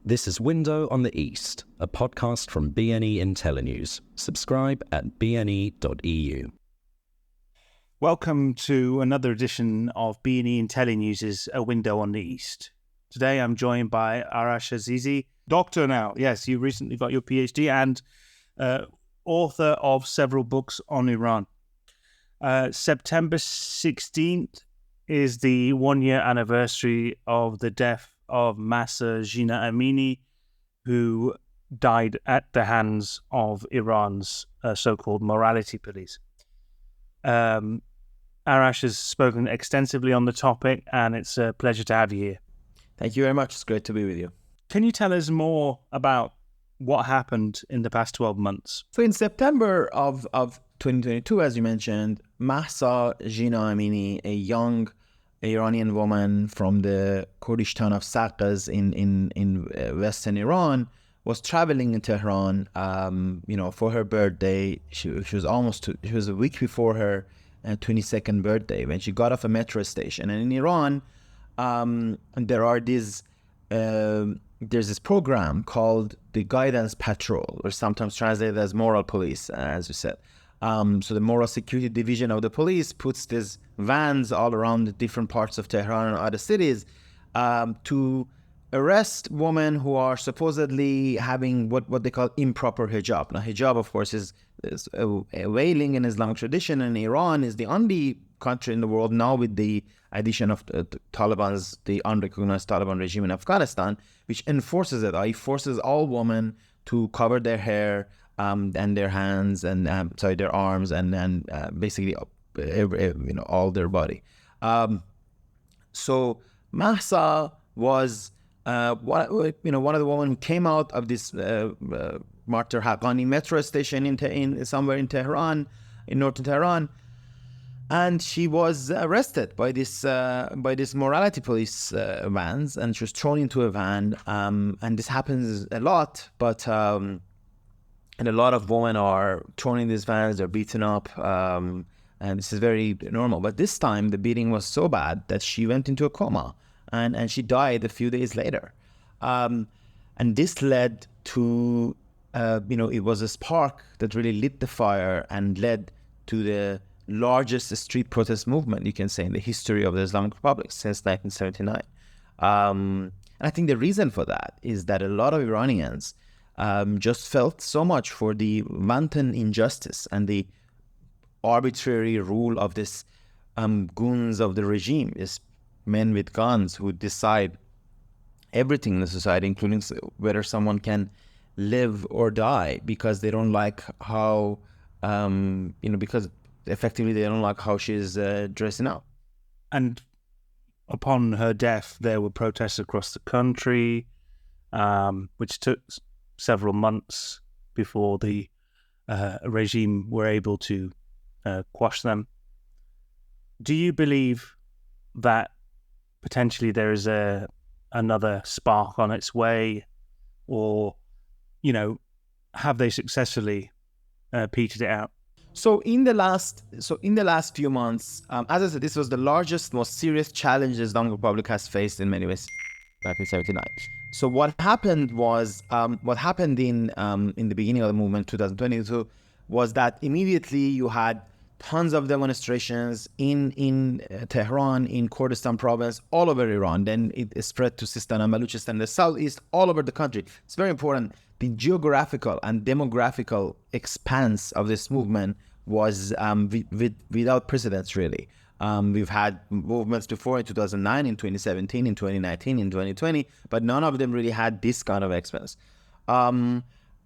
This is Window on the East, a podcast from bne IntelliNews. Subscribe at bne.eu. Welcome to another edition of bne IntelliNews' A Window on the East. Today I'm joined by Arasha Azizi, doctor now. Yes, you recently got your PhD and author of several books on Iran. September 16th is the one-year anniversary of the death of Mahsa Amini, who died at the hands of Iran's so-called morality police. Arash has spoken extensively on the topic, and it's a pleasure to have you here. Thank you very much. It's great to be with you. Can you tell us more about what happened in the past 12 months? So in September of 2022, as you mentioned, Mahsa Amini, a young Iranian woman from the Kurdish town of Saqqez in western Iran, was traveling in Tehran, for her birthday. She was a week before her 22nd birthday when she got off a metro station. And in Iran, there's this program called the Guidance Patrol, or sometimes translated as Moral Police, as you said. So the Moral Security Division of the police puts these vans all around the different parts of Tehran and other cities to arrest women who are supposedly having what they call improper hijab. Now, hijab, of course, is a wailing in Islamic tradition, and Iran is the only country in the world now, with the addition of the unrecognized Taliban regime in Afghanistan, which enforces it. It forces all women to cover their hair and their hands and their arms and basically all their body. So Mahsa was one of the women who came out of this Martyr Haqqani metro station in somewhere in Tehran, in northern Tehran, and she was arrested by this morality police vans, and she was thrown into a van. And this happens a lot, but and a lot of women are thrown in these vans, they're beaten up, and this is very normal. But this time, the beating was so bad that she went into a coma, and she died a few days later. And this led to, it was a spark that really lit the fire and led to the largest street protest movement, you can say, in the history of the Islamic Republic since 1979. And I think the reason for that is that a lot of Iranians just felt so much for the wanton injustice and the arbitrary rule of this goons of the regime, these men with guns who decide everything in the society, including whether someone can live or die, because they don't like how, because effectively they don't like how she's dressing up. And upon her death, there were protests across the country, which took several months before the regime were able to quash them. Do you believe that potentially there is another spark on its way, or have they successfully petered it out? So in the last few months, as I said, this was the largest, most serious challenge the Islamic Republic has faced in many ways back in 1979. So what happened in the beginning of the movement, 2022, was that immediately you had tons of demonstrations in Tehran, in Kurdistan province, all over Iran. Then it spread to Sistan and Baluchistan, the southeast, all over the country. It's very important. The geographical and demographical expanse of this movement was without precedence, really. We've had movements before in 2009, in 2017, in 2019, in 2020, but none of them really had this kind of expanse.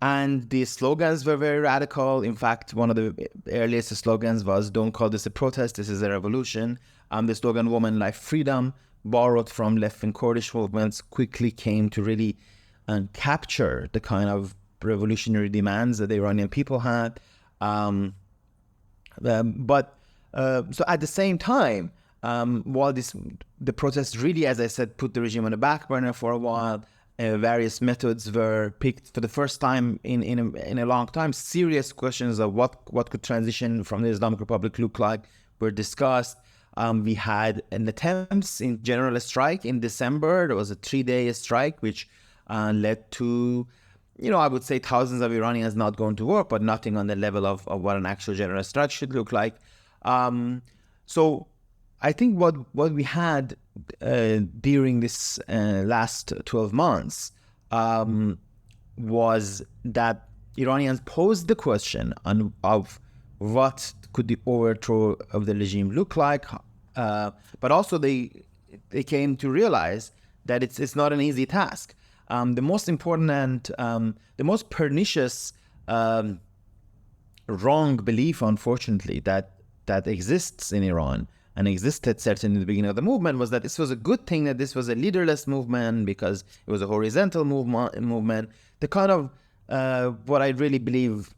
And the slogans were very radical. In fact, one of the earliest slogans was, "Don't call this a protest, this is a revolution." The slogan "Woman, Life, Freedom," borrowed from left-wing Kurdish movements, quickly came to really capture the kind of revolutionary demands that the Iranian people had. So at the same time, while the protests really, as I said, put the regime on the back burner for a while, various methods were picked for the first time in a long time. Serious questions of what could transition from the Islamic Republic look like were discussed. We had an attempt in general strike in December. There was a 3-day strike, which led to, I would say thousands of Iranians not going to work, but nothing on the level of what an actual general strike should look like. So I think what we had during this last 12 months was that Iranians posed the question of what could the overthrow of the regime look like, but also they came to realize that it's not an easy task. The most important and the most pernicious wrong belief, unfortunately, that exists in Iran and existed certainly in the beginning of the movement was that this was a good thing, that this was a leaderless movement because it was a horizontal movement. The kind of what I really believe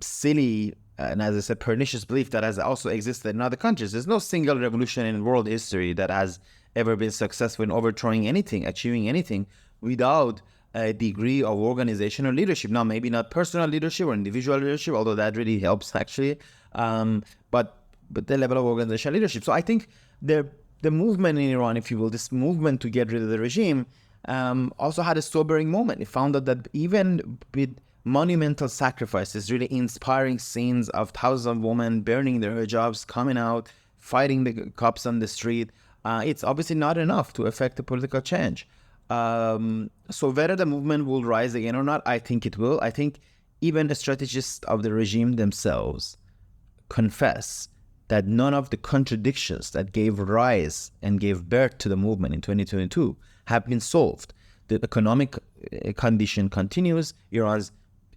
silly and, as I said, pernicious belief that has also existed in other countries. There's no single revolution in world history that has ever been successful in overthrowing anything, achieving anything without a degree of organizational leadership. Now, maybe not personal leadership or individual leadership, although that really helps actually, but the level of organizational leadership. So I think the movement in Iran, if you will, this movement to get rid of the regime, also had a sobering moment. It found out that even with monumental sacrifices, really inspiring scenes of thousands of women burning their hijabs, coming out, fighting the cops on the street, it's obviously not enough to affect the political change. So whether the movement will rise again or not, I think it will. I think even the strategists of the regime themselves confess that none of the contradictions that gave rise and gave birth to the movement in 2022 have been solved. The economic condition continues. Iran's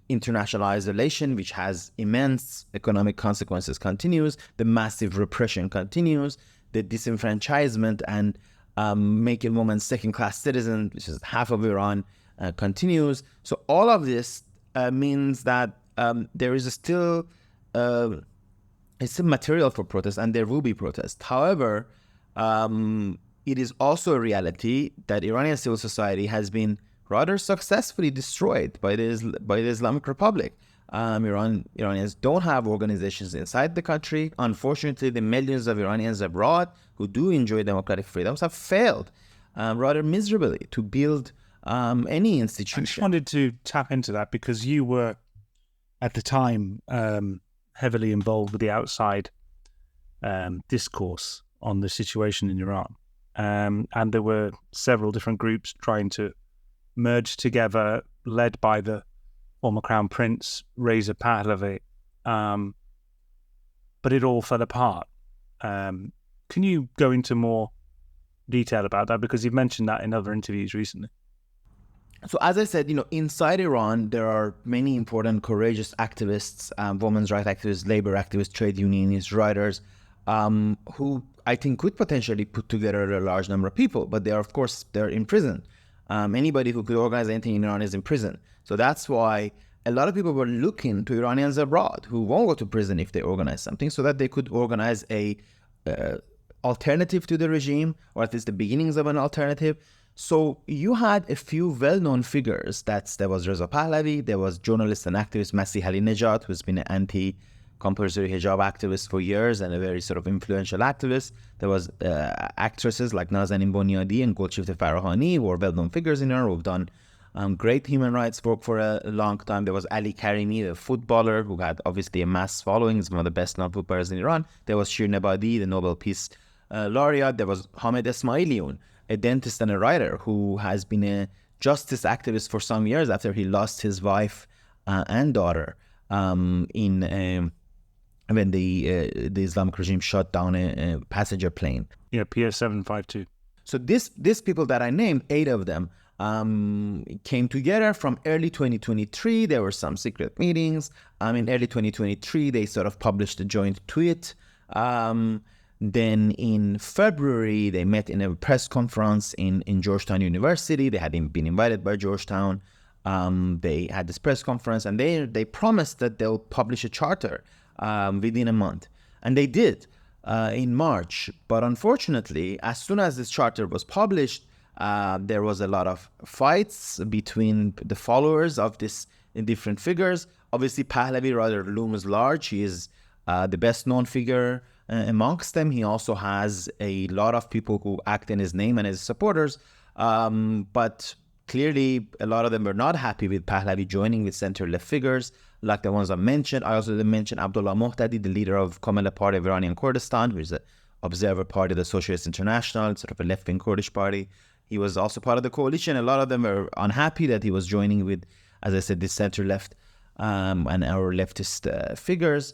international isolation, which has immense economic consequences, continues. The massive repression continues. The disenfranchisement and making women second-class citizens, which is half of Iran, continues. So all of this means that there is still material for protest, and there will be protest. However, it is also a reality that Iranian civil society has been rather successfully destroyed by the Islamic Republic. Iranians don't have organizations inside the country. Unfortunately, the millions of Iranians abroad who do enjoy democratic freedoms have failed rather miserably to build any institution. I just wanted to tap into that because you were, at the time, heavily involved with the outside discourse on the situation in Iran. And there were several different groups trying to merge together, led by the former Crown Prince, Reza Pahlavi. But it all fell apart. Can you go into more detail about that? Because you've mentioned that in other interviews recently. So as I said, inside Iran, there are many important, courageous activists, women's rights activists, labor activists, trade unionists, writers, who I think could potentially put together a large number of people. But they're in prison. Anybody who could organize anything in Iran is in prison. So that's why a lot of people were looking to Iranians abroad who won't go to prison if they organize something, so that they could organize a alternative to the regime, or at least the beginnings of an alternative. So you had a few well-known figures. There was Reza Pahlavi, there was journalist and activist Mahsa Amini, who's been an anti-compulsory hijab activist for years and a very sort of influential activist. There was actresses like Nazanin Boniadi and Golshifteh Farahani, who were well-known figures in Iran, who've done great human rights work for a long time. There was Ali Karimi, the footballer, who had obviously a mass following. He's one of the best non-football players in Iran. There was Shir Nebadi, the Nobel Peace Laureate. There was Hamed Esmailion, a dentist and a writer who has been a justice activist for some years after he lost his wife and daughter when the Islamic regime shot down a passenger plane. Yeah, PS752. So these people that I named, 8 of them, came together from early 2023. There were some secret meetings. In early 2023, they sort of published a joint tweet. Then in February, they met in a press conference in Georgetown University. They had been invited by Georgetown. They had this press conference, and they promised that they'll publish a charter within a month. And they did in March. But unfortunately, as soon as this charter was published, there was a lot of fights between the followers of these different figures. Obviously, Pahlavi rather looms large. He is the best-known figure amongst them. He also has a lot of people who act in his name and his supporters. But clearly, a lot of them were not happy with Pahlavi joining with center-left figures, like the ones I mentioned. I also mentioned Abdullah Muhtadi, the leader of Komala Party of Iranian Kurdistan, which is an observer party of the Socialist International, sort of a left-wing Kurdish party. He was also part of the coalition. A lot of them were unhappy that he was joining with, as I said, this center-left and our leftist figures.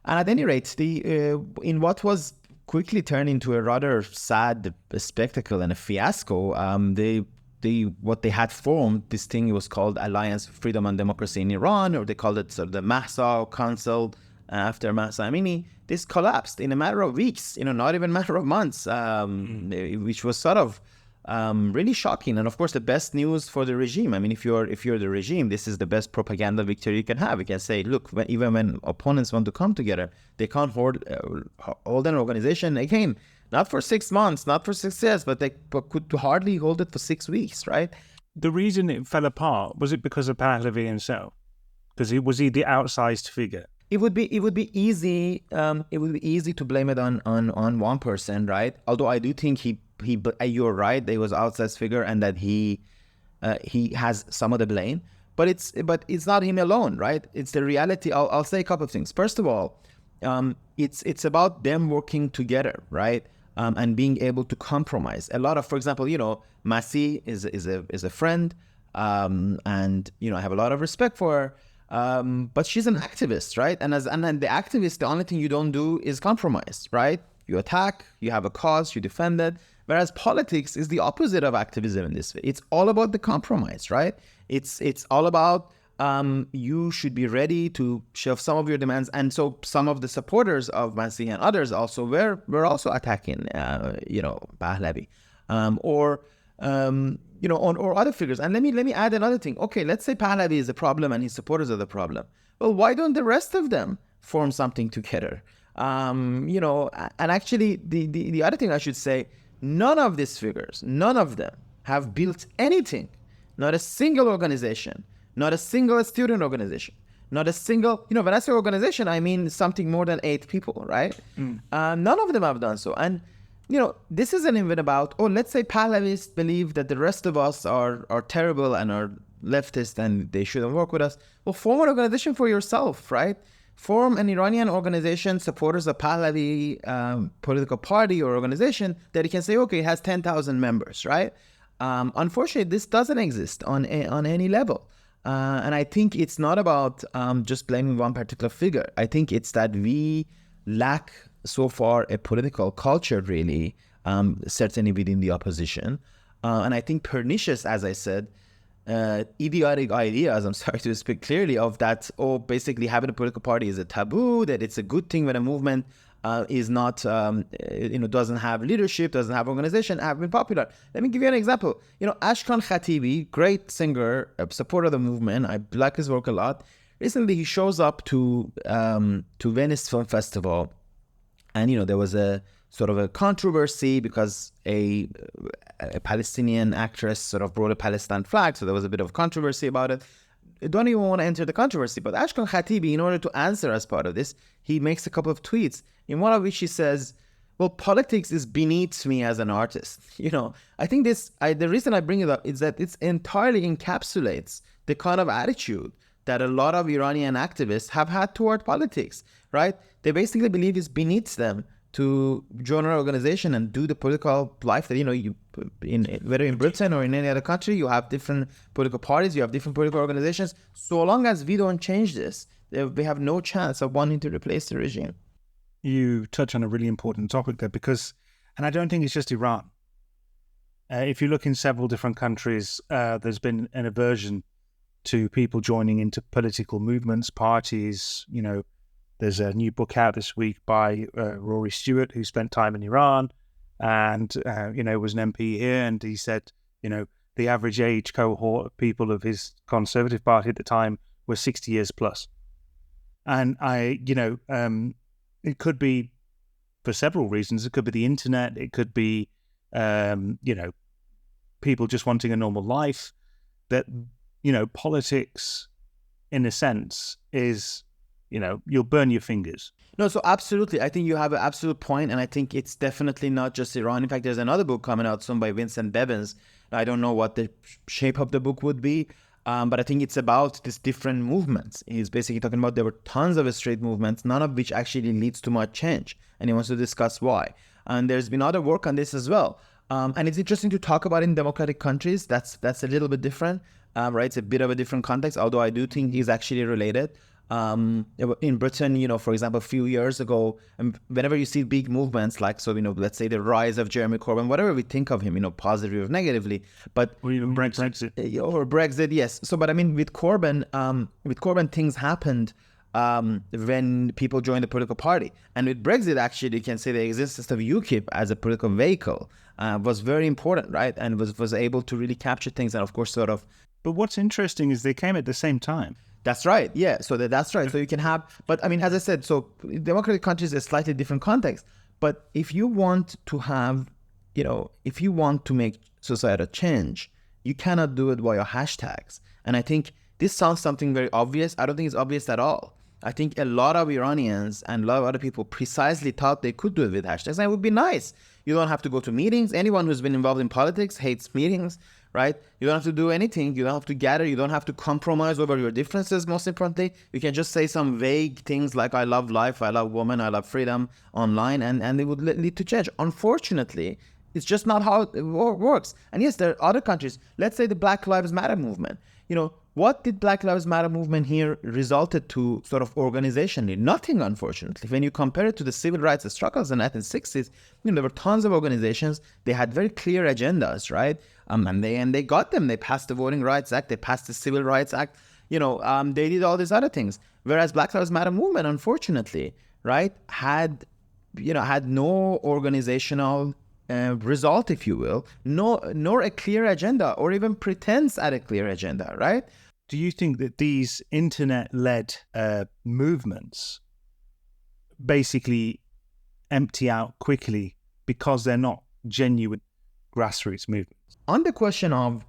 And at any rate, in what was quickly turned into a rather sad spectacle and a fiasco, what they had formed, this thing was called Alliance for Freedom and Democracy in Iran, or they called it sort of the Mahsa Council after Mahsa Amini. This collapsed in a matter of weeks, not even a matter of months, which was sort of really shocking. And of course, the best news for the regime. I mean, if you're the regime, this is the best propaganda victory you can have. You can say, look, even when opponents want to come together, they can't hold an organization again, not for 6 months, not for 6 years, but they could hardly hold it for 6 weeks, right? The reason it fell apart, was it because of Pahlavi himself? Because was he the outsized figure? It would be easy. It would be easy to blame it on one person, right? Although I do think you're right. There was outsized figure, and that he has some of the blame. But it's not him alone, right? It's the reality. I'll say a couple of things. First of all, it's about them working together, right? And being able to compromise. A lot of, for example, Mahsi is a friend, and I have a lot of respect for her. But she's an activist, right? And then the activist, the only thing you don't do is compromise, right? You attack, you have a cause, you defend it. Whereas politics is the opposite of activism in this way. It's all about the compromise, right? It's all about you should be ready to shelve some of your demands. And so some of the supporters of Mahsi and others also were also attacking, Pahlavi, or other figures. And let me add another thing. Okay, let's say Pahlavi is the problem and his supporters are the problem. Well, why don't the rest of them form something together? And actually, the other thing I should say, none of these figures, none of them have built anything. Not a single organization, not a single student organization, not a single, when I say organization, I mean something more than 8 people, right? None of them have done so. And, this isn't even about, let's say Pahlavis believe that the rest of us are terrible and are leftist and they shouldn't work with us. Well, form an organization for yourself, right? Form an Iranian organization, supporters of Pahlavi political party or organization that you can say, okay, it has 10,000 members, right? Unfortunately, this doesn't exist on any level. And I think it's not about just blaming one particular figure. I think it's that we lack so far a political culture, really, certainly within the opposition. And I think pernicious, as I said, idiotic ideas, I'm sorry to speak clearly, of that, basically having a political party is a taboo, that it's a good thing when a movement is not, doesn't have leadership, doesn't have organization, have been popular. Let me give you an example. Ashkan Khatibi, great singer, a supporter of the movement, I like his work a lot. Recently, he shows up to Venice Film Festival, and, there was a sort of a controversy because a Palestinian actress sort of brought a Palestine flag, so there was a bit of controversy about it. I don't even want to enter the controversy, but Ashkan Khatibi, in order to answer as part of this, he makes a couple of tweets, in one of which he says, well, politics is beneath me as an artist. I think the reason I bring it up is that it entirely encapsulates the kind of attitude that a lot of Iranian activists have had toward politics, right? They basically believe it's beneath them to join an organization and do the political life that, whether in Britain or in any other country, you have different political parties, you have different political organizations. So long as we don't change this, we have no chance of wanting to replace the regime. You touch on a really important topic there and I don't think it's just Iran. If you look in several different countries, there's been an aversion to people joining into political movements, parties. There's a new book out this week by Rory Stewart, who spent time in Iran and, was an MP here. And he said, the average age cohort of people of his Conservative Party at the time was 60 years plus. And it could be for several reasons. It could be the internet. It could be, people just wanting a normal life. That, politics, in a sense, is, you'll burn your fingers. No, so absolutely. I think you have an absolute point, and I think it's definitely not just Iran. In fact, there's another book coming out soon by Vincent Bevins, I don't know what the shape of the book would be, but I think it's about these different movements. He's basically talking about there were tons of straight movements, none of which actually leads to much change. And he wants to discuss why. And there's been other work on this as well. And it's interesting to talk about in democratic countries. That's a little bit different, right? It's a bit of a different context, although I do think he's actually related. In Britain, for example, a few years ago, whenever you see big movements like, let's say the rise of Jeremy Corbyn, whatever we think of him, positively or negatively, but or even Brexit, or Brexit, yes. So, but I mean, with Corbyn, things happened when people joined the political party, and with Brexit, actually, you can say the existence of UKIP as a political vehicle was very important, right? And was able to really capture things, and of course, sort of. But what's interesting is they came at the same time. That's right. Yeah. So that's right. So you can have, but I mean, as I said, so democratic countries is a slightly different context. But if you want to have, if you want to make societal change, you cannot do it via hashtags. And I think this sounds something very obvious. I don't think it's obvious at all. I think a lot of Iranians and a lot of other people precisely thought they could do it with hashtags. And it would be nice. You don't have to go to meetings. Anyone who's been involved in politics hates meetings. Right? You don't have to do anything. You don't have to gather. You don't have to compromise over your differences, most importantly. You can just say some vague things like, I love life, I love women, I love freedom online, and it would lead to change. Unfortunately, it's just not how it works. And yes, there are other countries. Let's say the Black Lives Matter movement. What did Black Lives Matter movement here resulted to sort of organizationally? Nothing, unfortunately. When you compare it to the civil rights struggles in the 1960s, there were tons of organizations. They had very clear agendas, right? And they got them. They passed the Voting Rights Act. They passed the Civil Rights Act. They did all these other things. Whereas Black Lives Matter movement, unfortunately, right, had no organizational result, if you will, nor a clear agenda, or even pretense at a clear agenda, right? Do you think that these internet-led movements basically empty out quickly because they're not genuine grassroots movements? On the question of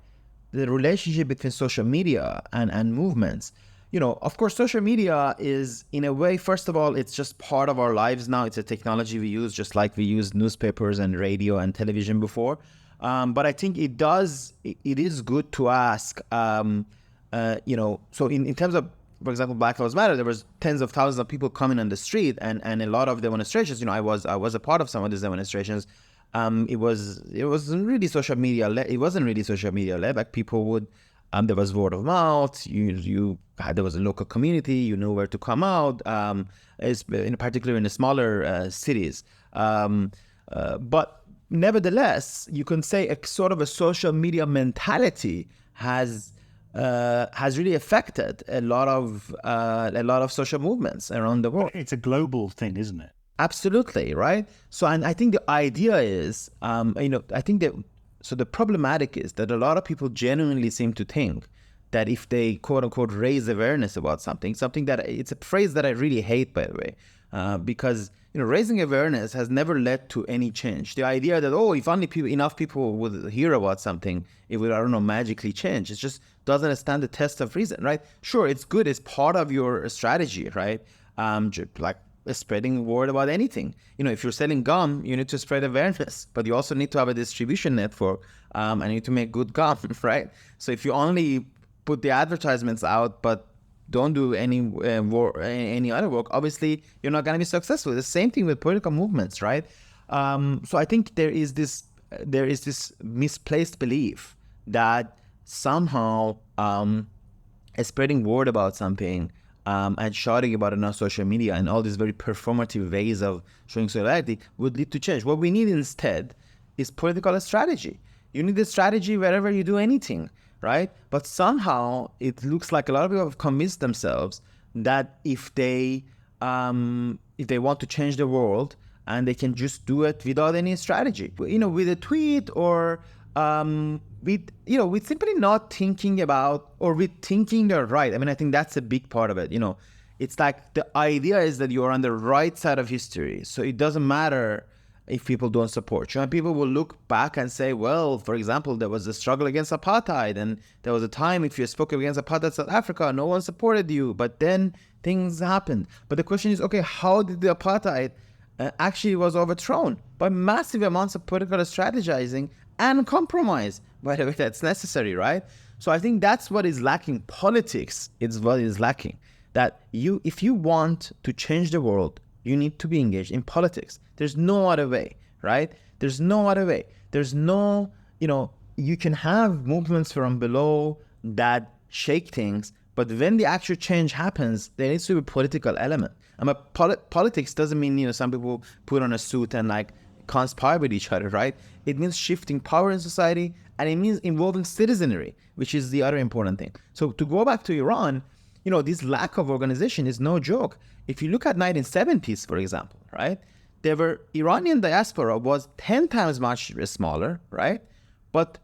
the relationship between social media and movements, of course, social media is, in a way, first of all, it's just part of our lives now. It's a technology we use, just like we used newspapers and radio and television before. But I think it is good to ask, so in terms of, for example, Black Lives Matter, there was tens of thousands of people coming on the street, and a lot of demonstrations. I was a part of some of these demonstrations. It wasn't really social media led. It wasn't really social media led. Like people would, there was word of mouth. There was a local community. You knew where to come out. In particular in the smaller cities. But nevertheless, you can say a sort of a social media mentality has really affected a lot of social movements around the world. It's a global thing, isn't it? Absolutely, right? So, and I think the idea is, so the problematic is that a lot of people genuinely seem to think that if they quote unquote raise awareness about something that it's a phrase that I really hate, by the way, because raising awareness has never led to any change. The idea that if only enough people would hear about something, it would magically change. It just doesn't stand the test of reason, right? Sure, it's good. It's part of your strategy, right? Like spreading word about anything. If you're selling gum, you need to spread awareness, but you also need to have a distribution network, and you need to make good gum, right? So if you only put the advertisements out, but don't do any other work, obviously you're not going to be successful. The same thing with political movements, right? So I think there is this misplaced belief that somehow spreading word about something and shouting about it on social media and all these very performative ways of showing solidarity would lead to change. What we need instead is political strategy. You need a strategy wherever you do anything, right? But somehow it looks like a lot of people have convinced themselves that if they want to change the world, and they can just do it without any strategy, with a tweet or with simply not thinking about, or with thinking they're right. I mean, I think that's a big part of it. It's like the idea is that you're on the right side of history, so it doesn't matter if people don't support you. And people will look back and say, well, for example, there was a struggle against apartheid, and there was a time if you spoke against apartheid South Africa, no one supported you, but then things happened. But the question is, okay, how did the apartheid actually was overthrown? By massive amounts of political strategizing and compromise. By the way, that's necessary, right? So I think that's what is lacking. Politics is what is lacking. That if you want to change the world, you need to be engaged in politics. There's no other way, right? There's no other way. There's no, you can have movements from below that shake things, but when the actual change happens, there needs to be a political element. Politics doesn't mean, some people put on a suit and like conspire with each other, right? It means shifting power in society, and it means involving citizenry, which is the other important thing. So to go back to Iran, this lack of organization is no joke. If you look at 1970s, for example, right? Iranian diaspora was 10 times much smaller, right? But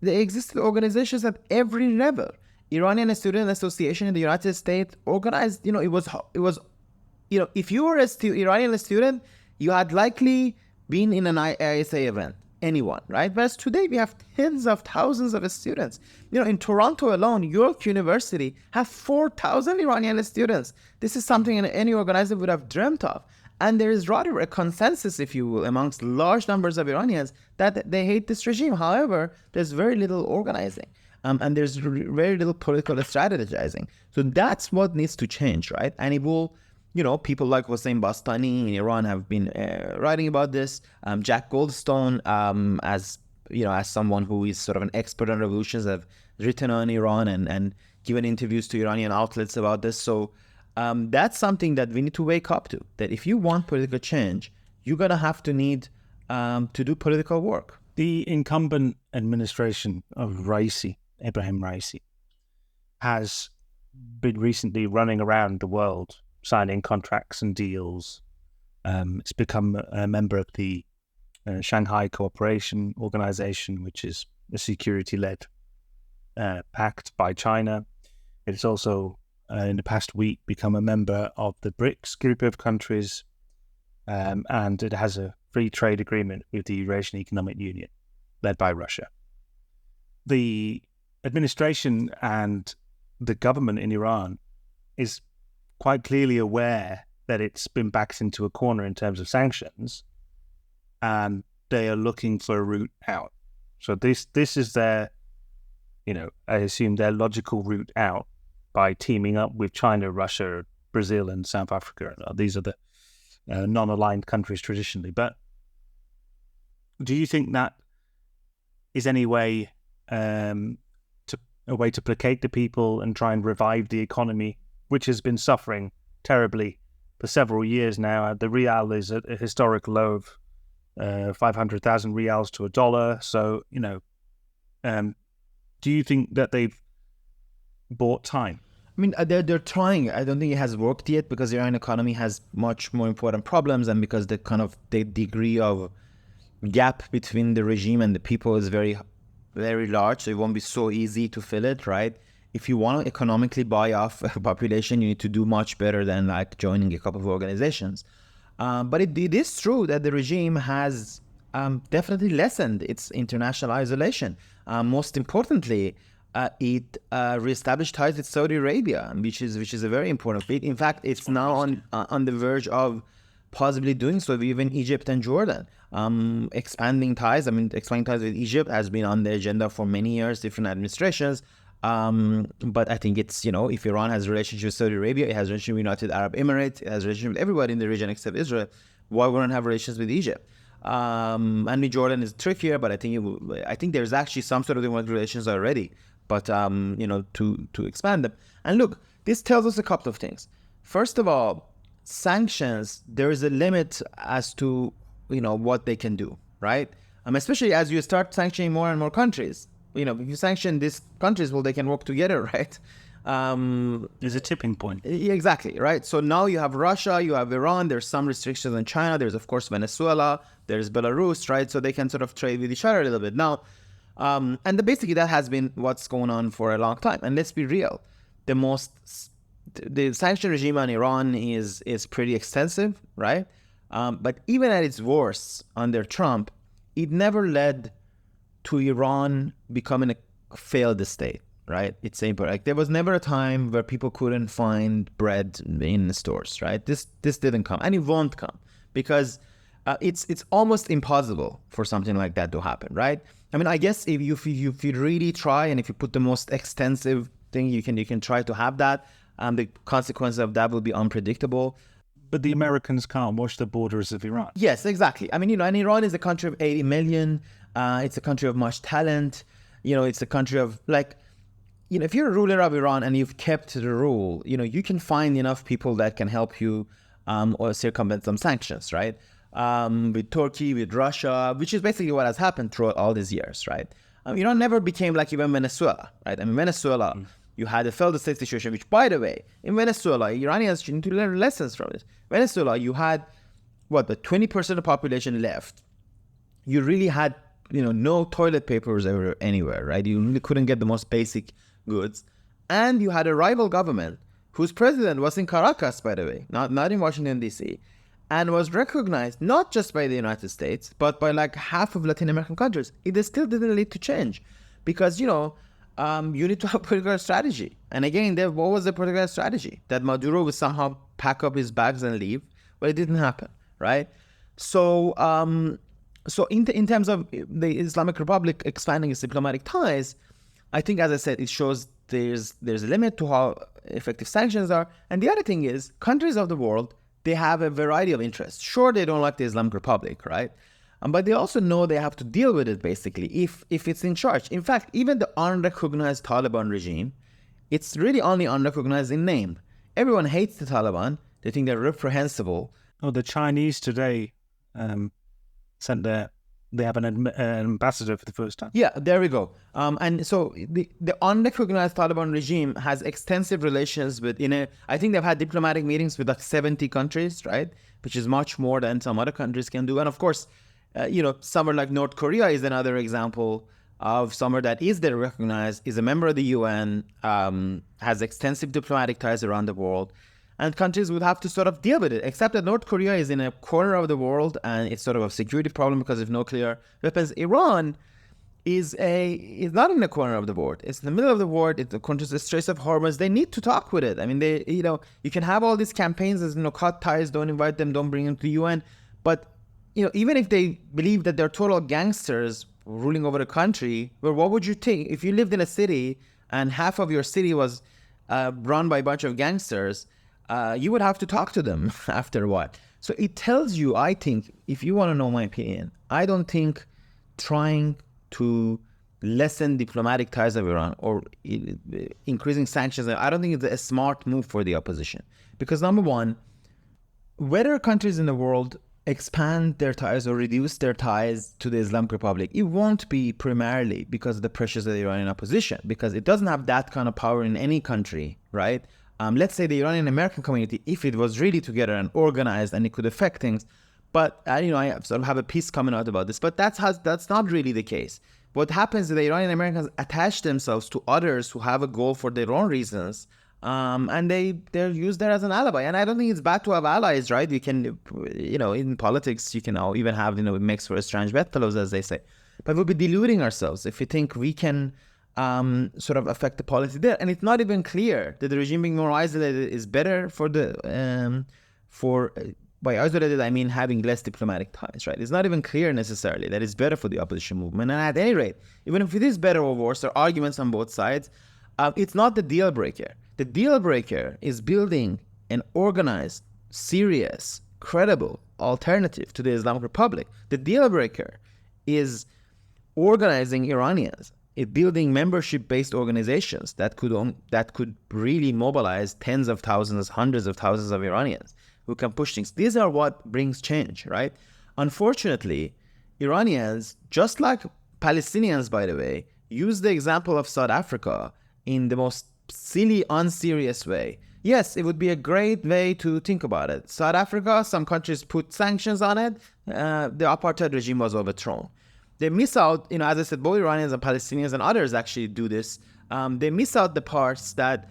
there existed organizations at every level. Iranian Student Association in the United States organized, it was, if you were Iranian student, you had likely been in an ISA event, anyone, right? Whereas today we have tens of thousands of students. In Toronto alone, York University has 4,000 Iranian students. This is something any organizer would have dreamt of. And there is rather a consensus, if you will, amongst large numbers of Iranians that they hate this regime. However, there's very little organizing. And there's very little political strategizing. So that's what needs to change, right? And it will, people like Hossein Bastani in Iran have been writing about this. Jack Goldstone, as someone who is sort of an expert on revolutions, have written on Iran and given interviews to Iranian outlets about this. So that's something that we need to wake up to. That if you want political change, you're going to have to need to do political work. The incumbent administration of Ebrahim Raisi, has been recently running around the world signing contracts and deals. It's become a member of the Shanghai Cooperation Organization, which is a security-led pact by China. It's also, in the past week, become a member of the BRICS group of countries, and it has a free trade agreement with the Eurasian Economic Union, led by Russia. The administration and the government in Iran is quite clearly aware that it's been backed into a corner in terms of sanctions, and they are looking for a route out. So this is their, I assume their logical route out by teaming up with China, Russia, Brazil, and South Africa. These are the non-aligned countries traditionally. But do you think that is any way a way to placate the people and try and revive the economy, which has been suffering terribly for several years now? The rial is at a historic low of 500,000 rials to $1. So, do you think that they've bought time? I mean, they're trying. I don't think it has worked yet because the Iranian economy has much more important problems, and because the degree of gap between the regime and the people is very, very large. So it won't be so easy to fill it, right? If you want to economically buy off a population, you need to do much better than like joining a couple of organizations. But it is true that the regime has definitely lessened its international isolation. Most importantly, it reestablished ties with Saudi Arabia, which is a very important feat. In fact, it's now on the verge of possibly doing so with even Egypt and Jordan. Expanding ties with Egypt has been on the agenda for many years, different administrations. But I think it's, if Iran has a relationship with Saudi Arabia, it has a relationship with United Arab Emirates, it has a relationship with everybody in the region except Israel, why wouldn't it have relations with Egypt? And with Jordan is trickier, but I think there's actually some sort of diplomatic relations already, but, to expand them. And look, this tells us a couple of things. First of all, sanctions, there is a limit as to, what they can do, right? Especially as you start sanctioning more and more countries. If you sanction these countries, well, they can work together, right? There's a tipping point. Exactly, right? So now you have Russia, you have Iran, there's some restrictions on China, there's, of course, Venezuela, there's Belarus, right? So they can sort of trade with each other a little bit. Now, basically that has been what's going on for a long time. And let's be real, the sanction regime on Iran is pretty extensive, right? But even at its worst under Trump, it never led to Iran becoming a failed state, right? It's simple. Like there was never a time where people couldn't find bread in the stores, right? This didn't come, and it won't come because it's almost impossible for something like that to happen, right? I mean, I guess if you really try and if you put the most extensive thing, you can try to have that. The consequences of that will be unpredictable. But the Americans can't watch the borders of Iran. Yes, exactly. I mean, and Iran is a country of 80 million. It's a country of much talent. It's a country of if you're a ruler of Iran and you've kept the rule, you can find enough people that can help you or circumvent some sanctions, right? With Turkey, with Russia, which is basically what has happened throughout all these years, right? Iran never became like even Venezuela, right? I mean, Venezuela, you had a failed state situation, which, by the way, in Venezuela, Iranians need to learn lessons from it. Venezuela, you had, the 20% of the population left. You really had, no toilet papers anywhere, right? You really couldn't get the most basic goods. And you had a rival government whose president was in Caracas, by the way, not in Washington, D.C., and was recognized not just by the United States, but by half of Latin American countries. It still didn't lead to change because, you need to have a political strategy. And again, what was the political strategy? That Maduro would somehow pack up his bags and leave? Well, it didn't happen, right? So in terms of the Islamic Republic expanding its diplomatic ties, I think, as I said, it shows there's a limit to how effective sanctions are. And the other thing is, countries of the world, they have a variety of interests. Sure, they don't like the Islamic Republic, right? But they also know they have to deal with it, basically, if it's in charge. In fact, even the unrecognized Taliban regime, it's really only unrecognized in name. Everyone hates the Taliban. They think they're reprehensible. Oh, the Chinese today they have an ambassador for the first time. Yeah, there we go. And so the unrecognized Taliban regime has extensive relations with, I think they've had diplomatic meetings with 70 countries, right? Which is much more than some other countries can do. And of course, somewhere like North Korea is another example of somewhere that is there recognized, is a member of the UN, has extensive diplomatic ties around the world. And countries would have to sort of deal with it, except that North Korea is in a corner of the world and it's sort of a security problem because of nuclear weapons. Iran is not in the corner of the world. It's in the middle of the world. It's the country's the Straits of Hormuz. They need to talk with it. I mean, you can have all these campaigns as, cut ties, don't invite them, don't bring them to the UN. But, even if they believe that they're total gangsters ruling over the country, well, what would you think? If you lived in a city and half of your city was run by a bunch of gangsters, you would have to talk to them after a while. So it tells you, I think, if you want to know my opinion, I don't think trying to lessen diplomatic ties of Iran or increasing sanctions, I don't think it's a smart move for the opposition. Because number one, whether countries in the world expand their ties or reduce their ties to the Islamic Republic, it won't be primarily because of the pressures of the Iranian opposition, because it doesn't have that kind of power in any country, right? Let's say the Iranian American community, if it was really together and organized and it could affect things, but I sort of have a piece coming out about this, but that's not really the case. What happens is the Iranian Americans attach themselves to others who have a goal for their own reasons, and they're used there as an alibi. And I don't think it's bad to have allies, right? You can, in politics, you can even have, mix for a strange bedfellows, as they say. But we'll be deluding ourselves if we think we can sort of affect the policy there. And it's not even clear that the regime being more isolated is better for by isolated, I mean having less diplomatic ties, right? It's not even clear necessarily that it's better for the opposition movement. And at any rate, even if it is better or worse, there are arguments on both sides. It's not the deal breaker. The deal breaker is building an organized, serious, credible alternative to the Islamic Republic. The deal breaker is organizing Iranians, building membership-based organizations that could really mobilize tens of thousands, hundreds of thousands of Iranians who can push things. These are what brings change, right? Unfortunately, Iranians, just like Palestinians, by the way, use the example of South Africa in the most silly, unserious way. Yes, it would be a great way to think about it. South Africa, some countries put sanctions on it. The apartheid regime was overthrown. They miss out, as I said, both Iranians and Palestinians and others actually do this. They miss out the parts that,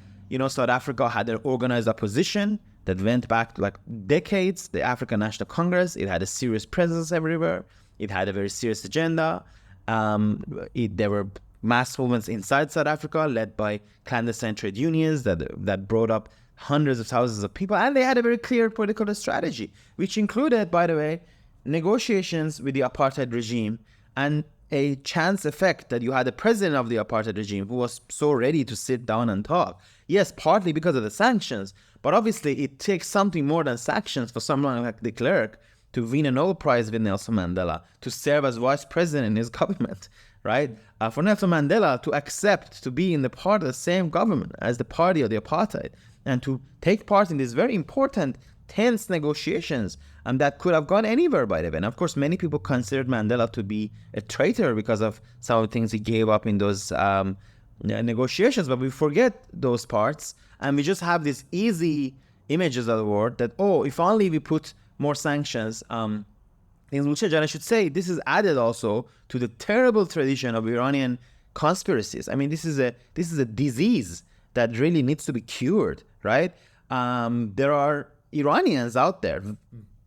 South Africa had an organized opposition that went back to decades. The African National Congress, it had a serious presence everywhere. It had a very serious agenda. There were mass movements inside South Africa led by clandestine trade unions that brought up hundreds of thousands of people. And they had a very clear political strategy, which included, by the way, negotiations with the apartheid regime and a chance effect that you had a president of the apartheid regime who was so ready to sit down and talk. Yes, partly because of the sanctions, but obviously it takes something more than sanctions for someone like de Klerk to win a Nobel Prize with Nelson Mandela, to serve as vice president in his government, right? For Nelson Mandela to accept to be in the part of the same government as the party of the apartheid and to take part in these very important, tense negotiations that could have gone anywhere by the way. And of course, many people considered Mandela to be a traitor because of some of the things he gave up in those negotiations, but we forget those parts and we just have these easy images of the world that, oh, if only we put more sanctions. And I should say this is added also to the terrible tradition of Iranian conspiracies. I mean, this is a disease that really needs to be cured, right? There are Iranians out there,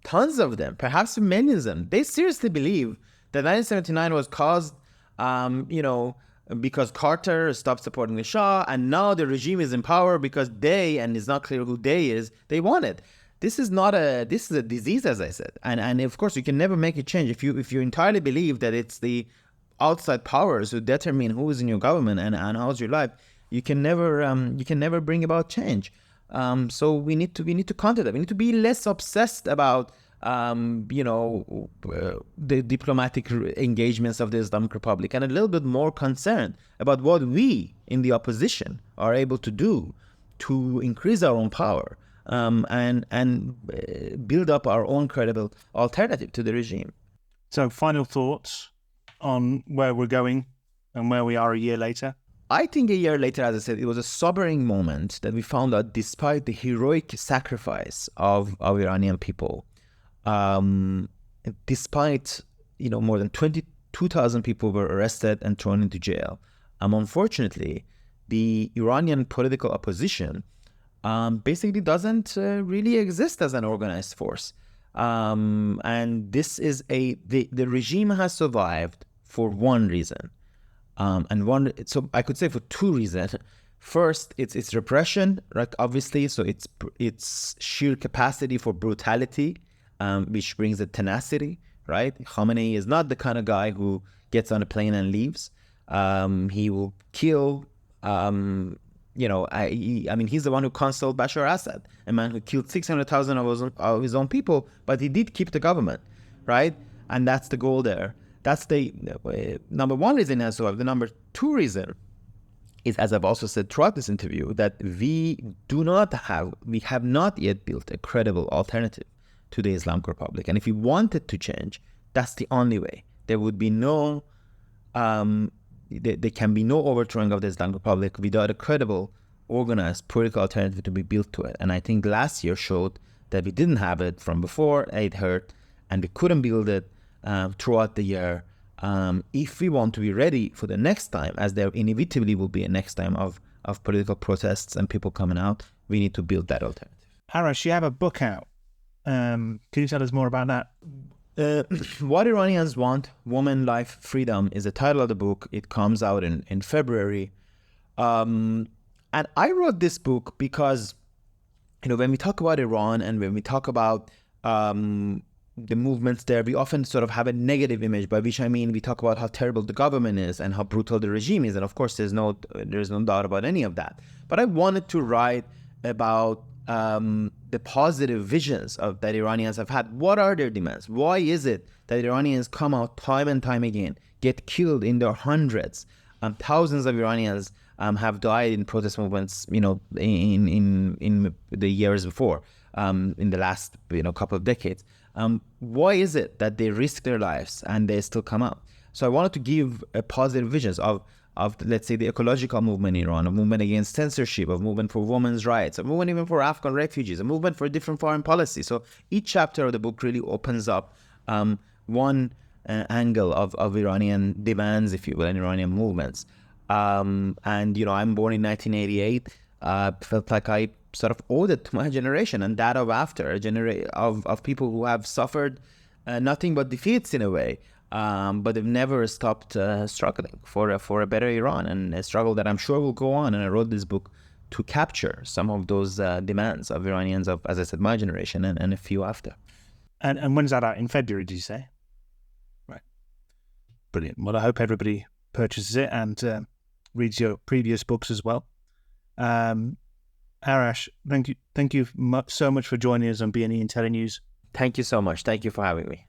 tons of them, perhaps millions of them. They seriously believe that 1979 was caused, because Carter stopped supporting the Shah, and now the regime is in power because they, and it's not clear who they is, they want it. This is a disease, as I said, and of course you can never make a change if you entirely believe that it's the outside powers who determine who is in your government and how's your life. You can never bring about change. So we need to counter that. We need to be less obsessed about the diplomatic engagements of the Islamic Republic and a little bit more concerned about what we in the opposition are able to do to increase our own power. And build up our own credible alternative to the regime. So final thoughts on where we're going and where we are a year later? I think a year later, as I said, it was a sobering moment that we found out despite the heroic sacrifice of Iranian people, despite, more than 22,000 people were arrested and thrown into jail. Unfortunately, the Iranian political opposition basically doesn't really exist as an organized force. And this is the regime has survived for one reason. So I could say for two reasons. First, it's repression, right? Obviously, so it's sheer capacity for brutality, which brings the tenacity, right? Khamenei is not the kind of guy who gets on a plane and leaves. He will kill. He's the one who consoled Bashar Assad, a man who killed 600,000 of his own people, but he did keep the government, right? And that's the goal there. That's the number one reason as well. The number two reason is, as I've also said throughout this interview, that we have not yet built a credible alternative to the Islamic Republic. And if we wanted to change, that's the only way. There would be no there can be no overthrowing of the Islamic Republic without a credible, organized political alternative to be built to it. And I think last year showed that we didn't have it from before, it hurt, and we couldn't build it throughout the year. If we want to be ready for the next time, as there inevitably will be a next time of political protests and people coming out, we need to build that alternative. Arash, you have a book out. Can you tell us more about that? What Iranians Want, Woman, Life, Freedom is the title of the book. It comes out in February. And I wrote this book because, when we talk about Iran and when we talk about the movements there, we often sort of have a negative image, by which I mean we talk about how terrible the government is and how brutal the regime is. And of course, there's no doubt about any of that. But I wanted to write about the positive visions that Iranians have had. What are their demands? Why is it that Iranians come out time and time again, get killed in their hundreds? Thousands of Iranians have died in protest movements, in the years before, in the last couple of decades. Why is it that they risk their lives and they still come out? So I wanted to give a positive visions of let's say, the ecological movement in Iran, a movement against censorship, a movement for women's rights, a movement even for Afghan refugees, a movement for different foreign policy. So each chapter of the book really opens up one angle of Iranian demands, if you will, and Iranian movements. I'm born in 1988. Felt like I sort of owed it to my generation and that of after, a generation of people who have suffered nothing but defeats in a way. But they've never stopped struggling for a better Iran, and a struggle that I'm sure will go on. And I wrote this book to capture some of those demands of Iranians of, as I said, my generation and a few after. And when's that out? In February, did you say? Right. brilliant. Well, I hope everybody purchases it and reads your previous books as well. Arash, thank you so much for joining us on bne IntelliNews. Thank you so much. Thank you for having me.